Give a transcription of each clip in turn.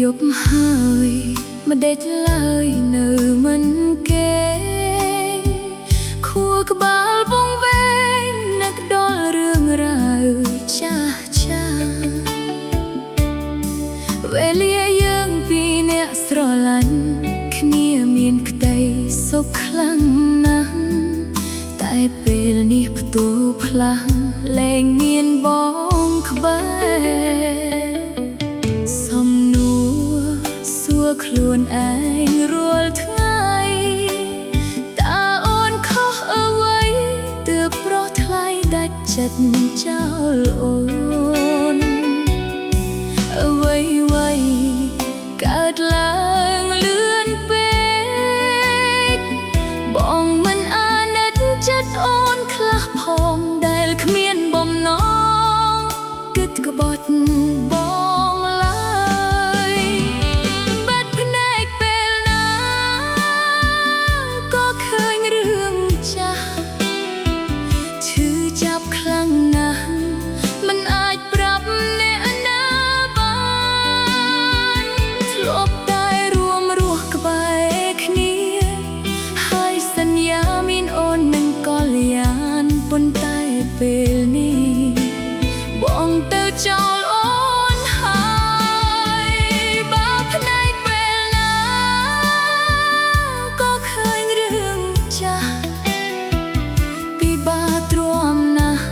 យប់ហើយមិនដេកឡើយនៅមិនគេខួរក្បាលវង្វេងនឹកដល់រឿងរ៉ាវចាស់ចាស់វេលាយើងពីរនាក់ស្រឡាញ់គ្នាមានក្តីសុខខ្លាំងណាស់តែពេលនេះផ្ទុះផ្លាស់លែងមានបងក្បែរខ្លួនឯងរាល់ថ្ងៃតើអូនខុសអ្វីទើបប្រោះថ្លៃដាច់ចិត្តចោលអូនអ្វីកើតឡើងលឿនពេកបងមិនអាណិតចិត្តអូនខ្លះផងដែលគ្មានបំណងគិតក្បត់បងពេលនេះបងទៅចោលអូនហើយបើផ្នែកពេលណាក៏ឃើញរឿងចាស់ពិបាកទ្រាំណាស់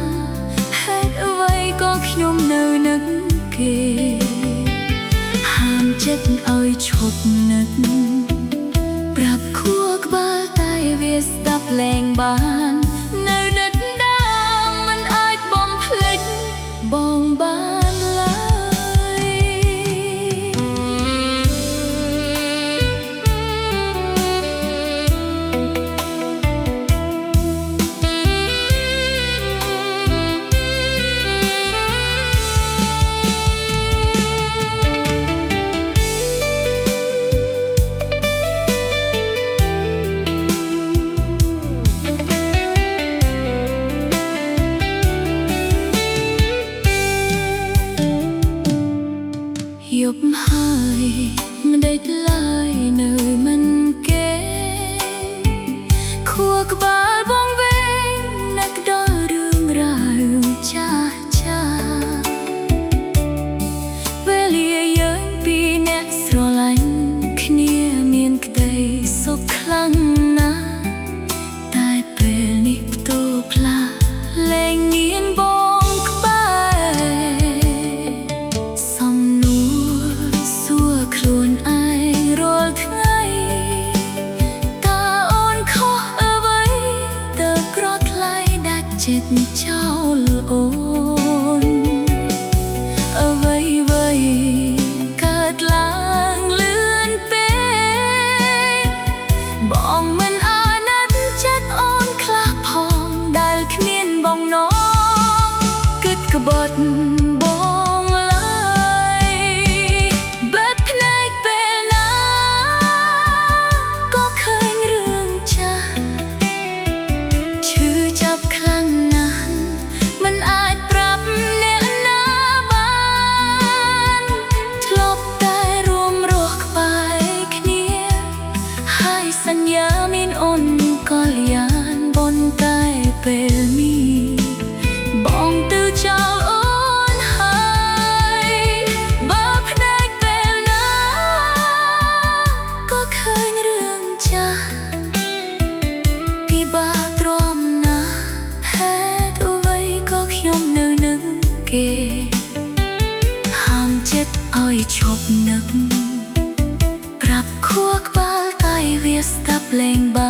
ហេតុអ្វីក៏ខ្ញុំនៅនឹកគេហាមចិត្តឲ្យឈប់នឹកប្រាប់ខួរក្បាលតែវាស្ដាប់លែងបាននៅដិតបងបានឡើយយប់ហើយមិនដេកឡើយនៅមិនគេខួរក្បាលបងវែងនឹកដល់រឿងរ៉ាវចាស់ចាស់វេលាយើងពីរនាក់ស្រឡាញ់គ្នាមានក្តីសុខខ្លាំងណាស់តែពេលនេះផ្ទុះផ្លាស់លែងមានបងក្បែរខ្លួនឯងរាល់ថ្ងៃតើអូនខុសអ្វីទើបប្រោះថ្លៃដាច់ចិត្តចោលអូនអ្វីកើតឡើងលឿនពេកបងមិនអាណិតចិត្តអូនខ្លះផងដែលគ្មានបំណងគិតក្បត់សញ្ញាមានអូនក៏លៀនបនតែពេលនេះបងទៅចោលអូនហើយបើផ្នែកពេលណាក៏ឃើញរឿងចាស់ពិបាកទ្រាំណាស់ហេតុអ្វីក៏ខ្ញុំនៅនឹកគេហាមចិត្តឲ្យឈប់នឹកប្រាប់ខួរក្បាលវាស្ដាប់លែងបាន